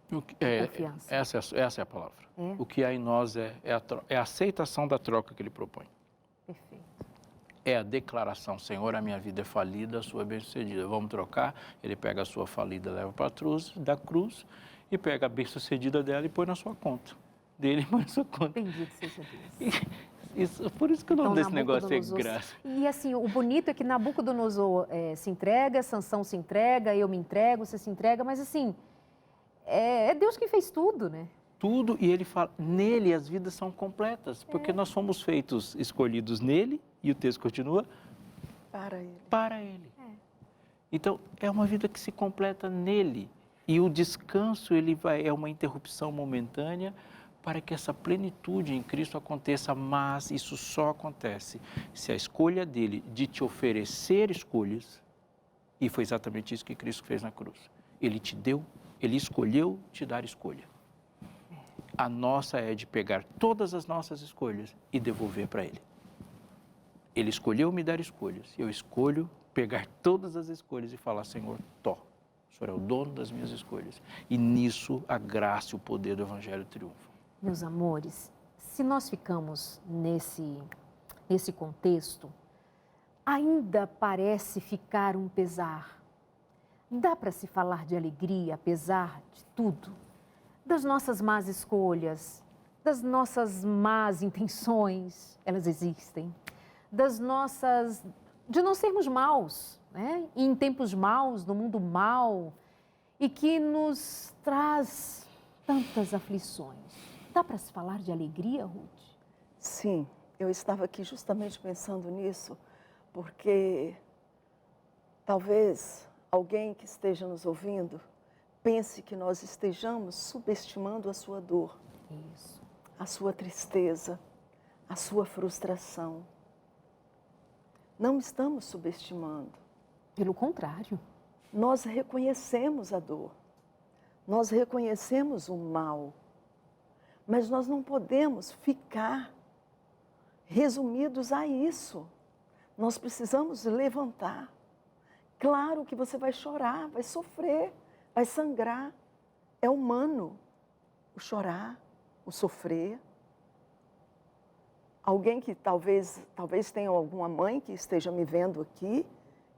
confiança. Essa é a palavra. O que há em nós é a aceitação da troca que ele propõe. Perfeito. É a declaração, Senhor, a minha vida é falida, a sua é bem-sucedida. Vamos trocar? Ele pega a sua falida, leva para a cruz, da cruz, e pega a bem-sucedida dela e põe na sua conta. Dele põe na sua conta. Bendito seja Deus. Por isso que o nome desse negócio é Nabucodonosor. graça. E assim, o bonito é que Nabucodonosor se entrega, Sansão se entrega, eu me entrego, você se entrega, mas assim, é Deus quem fez tudo, né? Tudo, e ele fala, nele as vidas são completas, porque nós fomos feitos, escolhidos nele, e o texto continua, para ele. Então, é uma vida que se completa nele, e o descanso é uma interrupção momentânea para que essa plenitude em Cristo aconteça, mas isso só acontece se a escolha dele de te oferecer escolhas, e foi exatamente isso que Cristo fez na cruz. Ele te deu, ele escolheu te dar escolha. A nossa é de pegar todas as nossas escolhas e devolver para ele. Ele escolheu me dar escolhas. Eu escolho pegar todas as escolhas e falar, Senhor, o Senhor é o dono das minhas escolhas. E nisso a graça e o poder do Evangelho triunfam. Meus amores, se nós ficamos nesse contexto, ainda parece ficar um pesar. Dá para se falar de alegria, apesar de tudo? Das nossas más escolhas, das nossas más intenções, elas existem, de não sermos maus, né? E em tempos maus, no mundo mau, e que nos traz tantas aflições. Dá para se falar de alegria, Ruth? Sim, eu estava aqui justamente pensando nisso, porque talvez alguém que esteja nos ouvindo pense que nós estejamos subestimando a sua dor, Isso. a sua tristeza, a sua frustração. Não estamos subestimando. Pelo contrário. Nós reconhecemos a dor, nós reconhecemos o mal, mas nós não podemos ficar resumidos a isso. Nós precisamos levantar. Claro que você vai chorar, vai sofrer, vai sangrar. É humano o chorar, o sofrer. Alguém que talvez tenha alguma mãe que esteja me vendo aqui,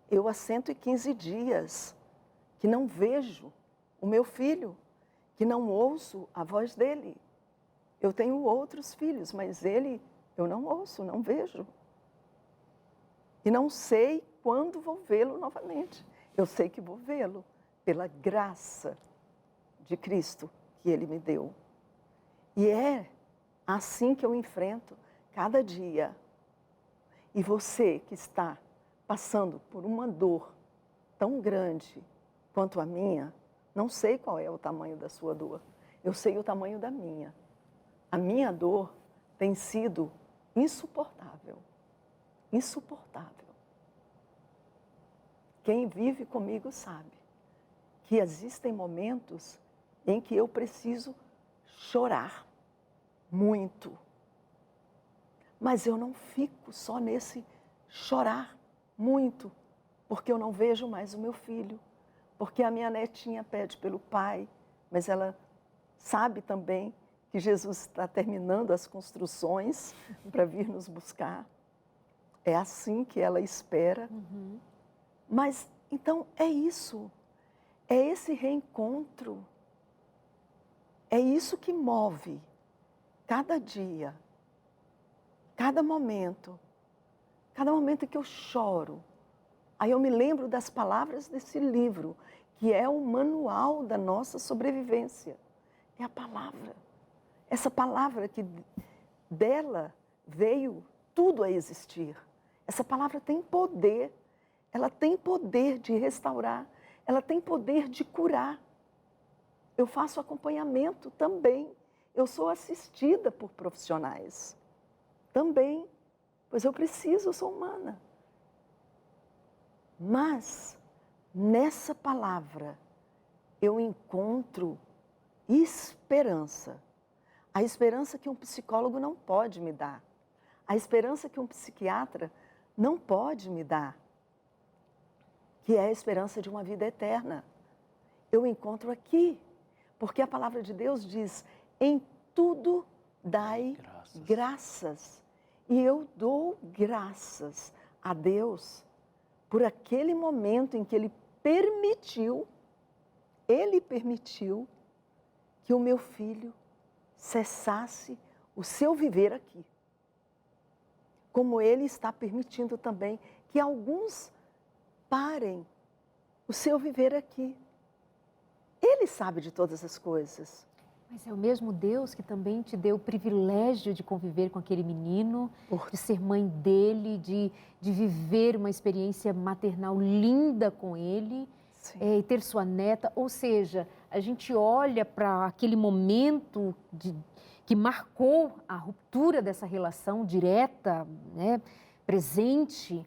eu há 115 dias que não vejo o meu filho, que não ouço a voz dele. Eu tenho outros filhos, mas ele eu não ouço, não vejo. E não sei quando vou vê-lo novamente. Eu sei que vou vê-lo pela graça de Cristo que Ele me deu. E é assim que eu enfrento cada dia. E você que está passando por uma dor tão grande quanto a minha, não sei qual é o tamanho da sua dor. Eu sei o tamanho da minha. A minha dor tem sido insuportável. Insuportável. Quem vive comigo sabe que existem momentos em que eu preciso chorar muito. Mas eu não fico só nesse chorar muito, porque eu não vejo mais o meu filho, porque a minha netinha pede pelo pai, mas ela sabe também que Jesus está terminando as construções para vir nos buscar. É assim que ela espera. Mas, então, é isso. É esse reencontro. É isso que move cada dia, cada momento em que eu choro. Aí eu me lembro das palavras desse livro, que é o manual da nossa sobrevivência. É a palavra. Essa palavra que dela veio tudo a existir. Essa palavra tem poder. Ela tem poder de restaurar. Ela tem poder de curar. Eu faço acompanhamento também. Eu sou assistida por profissionais. Também. Pois eu sou humana. Mas, nessa palavra, eu encontro esperança. A esperança que um psicólogo não pode me dar. A esperança que um psiquiatra não pode me dar. Que é a esperança de uma vida eterna. eu encontro aqui. Porque a palavra de Deus diz, em tudo dai graças. E eu dou graças a Deus por aquele momento em que Ele permitiu que o meu filho cessasse o seu viver aqui. Como Ele está permitindo também que alguns parem o seu viver aqui. Ele sabe de todas as coisas. Mas é o mesmo Deus que também te deu o privilégio de conviver com aquele menino, de ser mãe dele, de viver uma experiência maternal linda com ele, e ter sua neta. Ou seja, a gente olha para aquele momento que marcou a ruptura dessa relação direta, né, presente,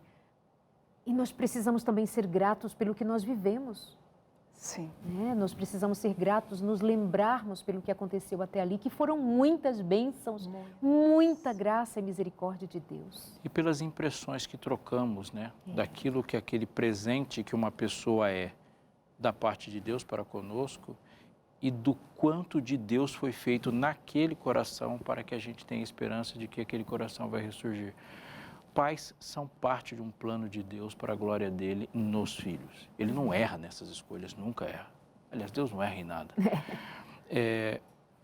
e nós precisamos também ser gratos pelo que nós vivemos. Sim. Nós precisamos ser gratos, nos lembrarmos pelo que aconteceu até ali, que foram muitas bênçãos, muita graça e misericórdia de Deus. E pelas impressões que trocamos, né? Daquilo que aquele presente que uma pessoa é da parte de Deus para conosco e do quanto de Deus foi feito naquele coração para que a gente tenha esperança de que aquele coração vai ressurgir. Pais são parte de um plano de Deus para a glória dele nos filhos. Ele não erra nessas escolhas, nunca erra. Aliás, Deus não erra em nada.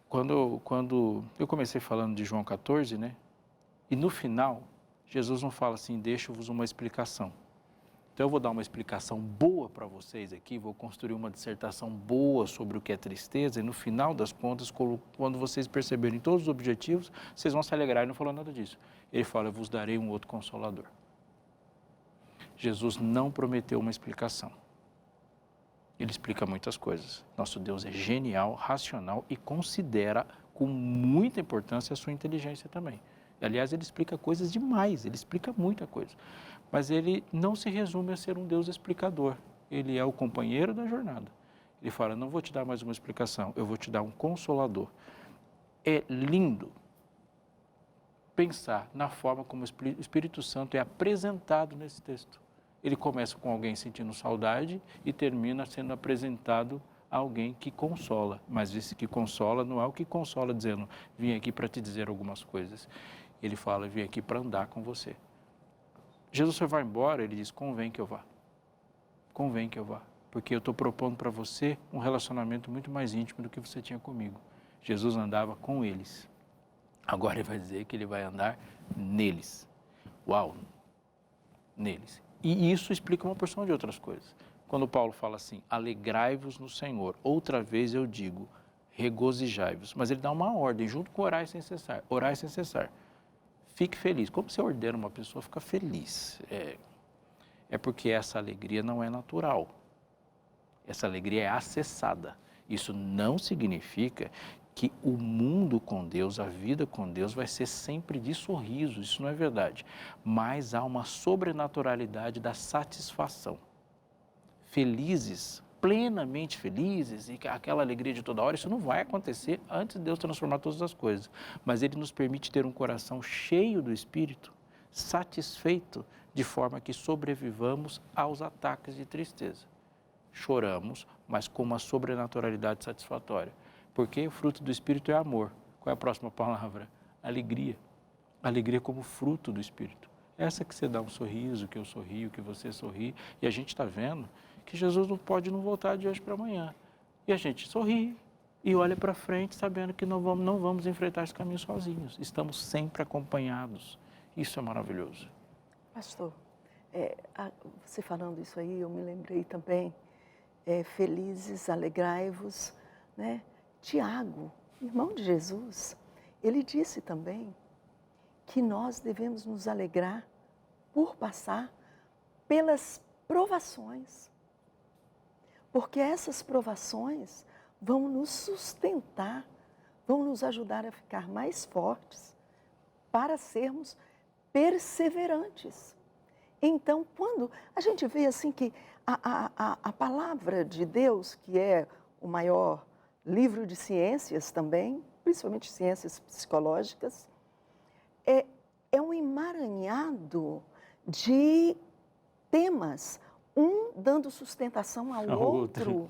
Quando eu comecei falando de João 14, né? E no final, Jesus não fala assim, deixo-vos uma explicação. Então eu vou dar uma explicação boa para vocês aqui, vou construir uma dissertação boa sobre o que é tristeza e no final das contas, quando vocês perceberem todos os objetivos, vocês vão se alegrar. E não falou nada disso. Ele fala, eu vos darei um outro consolador. Jesus não prometeu uma explicação. Ele explica muitas coisas. Nosso Deus é genial, racional e considera com muita importância a sua inteligência também. Aliás, ele explica coisas demais, ele explica muita coisa. Mas ele não se resume a ser um Deus explicador. Ele é o companheiro da jornada. Ele fala, não vou te dar mais uma explicação, eu vou te dar um consolador. É lindo pensar na forma como o Espírito Santo é apresentado nesse texto. Ele começa com alguém sentindo saudade e termina sendo apresentado a alguém que consola. Mas esse que consola não é o que consola dizendo, vim aqui para te dizer algumas coisas. Ele fala, vim aqui para andar com você. Jesus vai embora, ele diz, convém que eu vá. Convém que eu vá. Porque eu estou propondo para você um relacionamento muito mais íntimo do que você tinha comigo. Jesus andava com eles. Agora ele vai dizer que ele vai andar neles. Uau! Neles. E isso explica uma porção de outras coisas. Quando Paulo fala assim, alegrai-vos no Senhor. Outra vez eu digo, regozijai-vos. Mas ele dá uma ordem, junto com orar sem cessar. Orar sem cessar. Fique feliz. Como você ordena uma pessoa ficar feliz? É porque essa alegria não é natural. Essa alegria é acessada. Isso não significa que o mundo com Deus, a vida com Deus vai ser sempre de sorriso. Isso não é verdade. Mas há uma sobrenaturalidade da satisfação. Felizes, plenamente felizes e aquela alegria de toda hora, isso não vai acontecer antes de Deus transformar todas as coisas. Mas Ele nos permite ter um coração cheio do Espírito, satisfeito, de forma que sobrevivamos aos ataques de tristeza. Choramos, mas com uma sobrenaturalidade satisfatória. Porque o fruto do Espírito é amor. Qual é a próxima palavra? Alegria. Alegria como fruto do Espírito. Essa que você dá um sorriso, que eu sorrio, que você sorri. E a gente está vendo que Jesus não pode não voltar de hoje para amanhã. E a gente sorri e olha para frente sabendo que não vamos enfrentar esse caminho sozinhos. Estamos sempre acompanhados. Isso é maravilhoso. Pastor, você falando isso aí, eu me lembrei também, felizes, alegrai-vos, né? Tiago, irmão de Jesus, ele disse também que nós devemos nos alegrar por passar pelas provações, porque essas provações vão nos sustentar, vão nos ajudar a ficar mais fortes para sermos perseverantes. Então, quando a gente vê assim que a palavra de Deus, que é o maior livro de ciências também, principalmente ciências psicológicas, é um emaranhado de temas, um dando sustentação ao outro.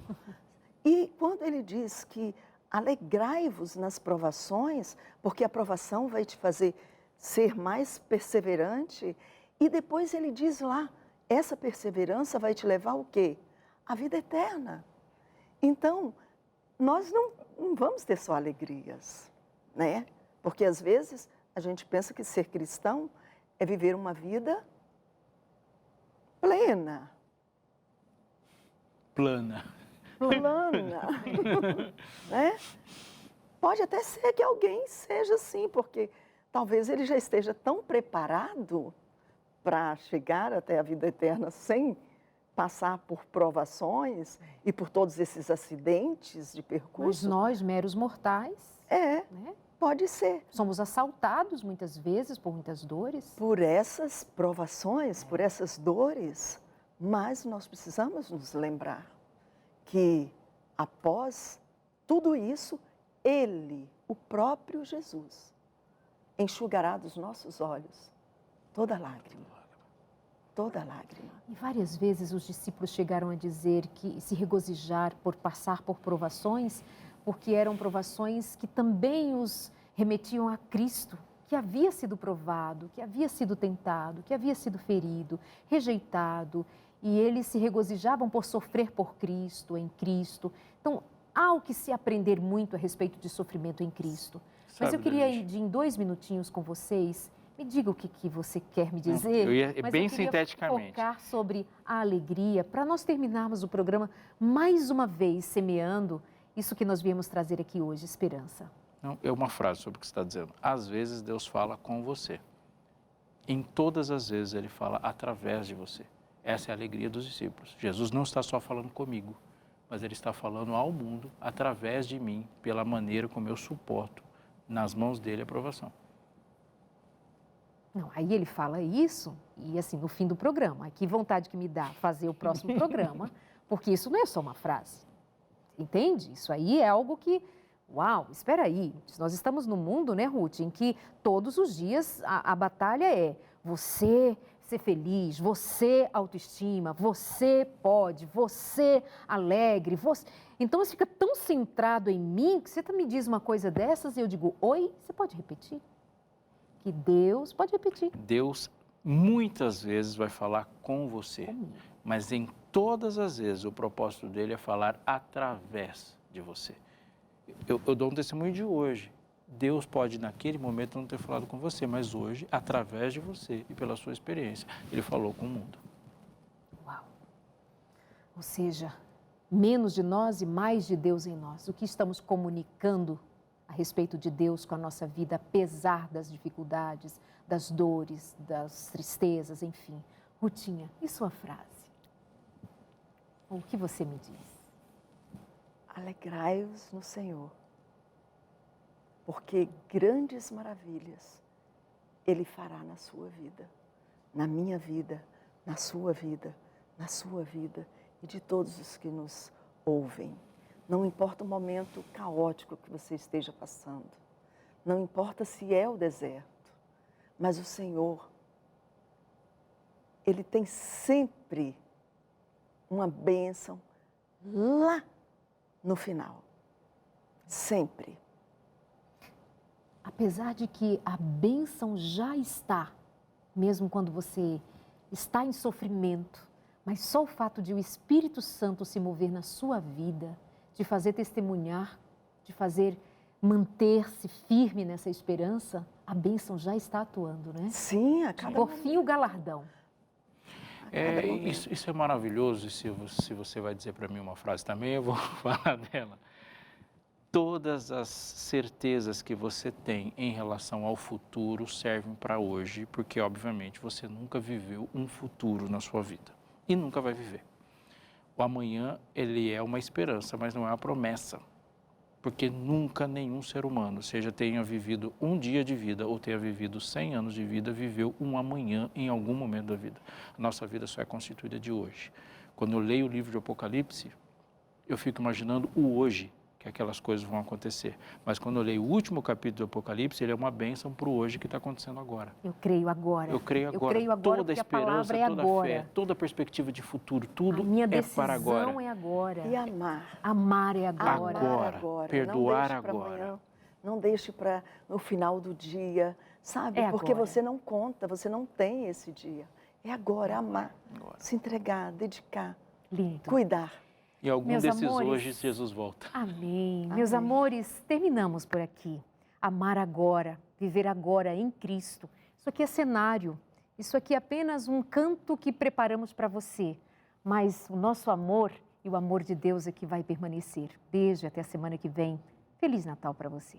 E quando ele diz que alegrai-vos nas provações, porque a provação vai te fazer ser mais perseverante, e depois ele diz lá, essa perseverança vai te levar ao quê? A vida eterna. Então, nós não vamos ter só alegrias, né? Porque às vezes a gente pensa que ser cristão é viver uma vida plena. Plana. Né? Pode até ser que alguém seja assim, porque talvez ele já esteja tão preparado para chegar até a vida eterna sem passar por provações e por todos esses acidentes de Mas percurso. nós, meros mortais, né? Pode ser. Somos assaltados muitas vezes por muitas dores. Por essas provações, por essas dores, mas nós precisamos nos lembrar que após tudo isso, Ele, o próprio Jesus, enxugará dos nossos olhos toda lágrima. Toda lágrima. E várias vezes os discípulos chegaram a dizer que se regozijar por passar por provações, porque eram provações que também os remetiam a Cristo, que havia sido provado, que havia sido tentado, que havia sido ferido, rejeitado, e eles se regozijavam por sofrer por Cristo, em Cristo. Então, há o que se aprender muito a respeito de sofrimento em Cristo. Mas eu queria, em 2 minutinhos com vocês, me diga o que você quer me dizer. Mas bem sinteticamente. Focar sobre a alegria, para nós terminarmos o programa mais uma vez semeando isso que nós viemos trazer aqui hoje, esperança. Não, é uma frase sobre o que você está dizendo. Às vezes Deus fala com você. Em todas as vezes Ele fala através de você. Essa é a alegria dos discípulos. Jesus não está só falando comigo, mas Ele está falando ao mundo através de mim, pela maneira como eu suporto nas mãos dele a provação. Não, aí ele fala isso e assim, no fim do programa, que vontade que me dá fazer o próximo programa, porque isso não é só uma frase, entende? Isso aí é algo que, uau, espera aí, nós estamos num mundo, né, Ruth, em que todos os dias a batalha é você ser feliz, você autoestima, você pode, você alegre, você... Então você fica tão centrado em mim que você me diz uma coisa dessas e eu digo, oi, você pode repetir? Que Deus, pode repetir. Deus muitas vezes vai falar com você, mas em todas as vezes o propósito dele é falar através de você. Eu dou um testemunho de hoje. Deus pode naquele momento não ter falado com você, mas hoje, através de você e pela sua experiência, ele falou com o mundo. Uau! Ou seja, menos de nós e mais de Deus em nós. O que estamos comunicando a respeito de Deus com a nossa vida, apesar das dificuldades, das dores, das tristezas, enfim. Rutinha, e sua frase? O que você me diz? Alegrai-vos no Senhor, porque grandes maravilhas Ele fará na sua vida, na minha vida, na sua vida, na sua vida e de todos os que nos ouvem. Não importa o momento caótico que você esteja passando, não importa se é o deserto, mas o Senhor, Ele tem sempre uma bênção lá no final, sempre. Apesar de que a bênção já está, mesmo quando você está em sofrimento, mas só o fato de o Espírito Santo se mover na sua vida, de fazer testemunhar, de fazer manter-se firme nessa esperança, a bênção já está atuando, né? Sim, a cada Por fim, o galardão. Isso é maravilhoso, e se você vai dizer para mim uma frase também, eu vou falar dela. Todas as certezas que você tem em relação ao futuro servem para hoje, porque, obviamente, você nunca viveu um futuro na sua vida e nunca vai viver. O amanhã, ele é uma esperança, mas não é uma promessa, porque nunca nenhum ser humano, seja tenha vivido um dia de vida ou tenha vivido 100 anos de vida, viveu um amanhã em algum momento da vida. A nossa vida só é constituída de hoje. Quando eu leio o livro de Apocalipse, eu fico imaginando o hoje, que que aquelas coisas vão acontecer. Mas quando eu leio o último capítulo do Apocalipse, ele é uma bênção para o hoje que está acontecendo agora. Eu creio agora. Eu creio agora. Eu creio agora toda a porque esperança, a palavra é toda agora. a fé, toda a perspectiva de futuro, tudo A minha é decisão para agora. é agora. E amar. Amar é agora. Agora. Perdoar não deixe pra agora. amanhã, não deixe para no final do dia, sabe? É Porque agora. você não conta, você não tem esse dia. É agora, amar, Agora. se entregar, dedicar, Lindo. cuidar. E algum Meus desses amores. hoje, Jesus volta. Amém. Meus Amém. amores, terminamos por aqui. Amar agora, viver agora em Cristo. Isso aqui é cenário. Isso aqui é apenas um canto que preparamos para você. Mas o nosso amor e o amor de Deus é que vai permanecer. Beijo e até a semana que vem. Feliz Natal para você.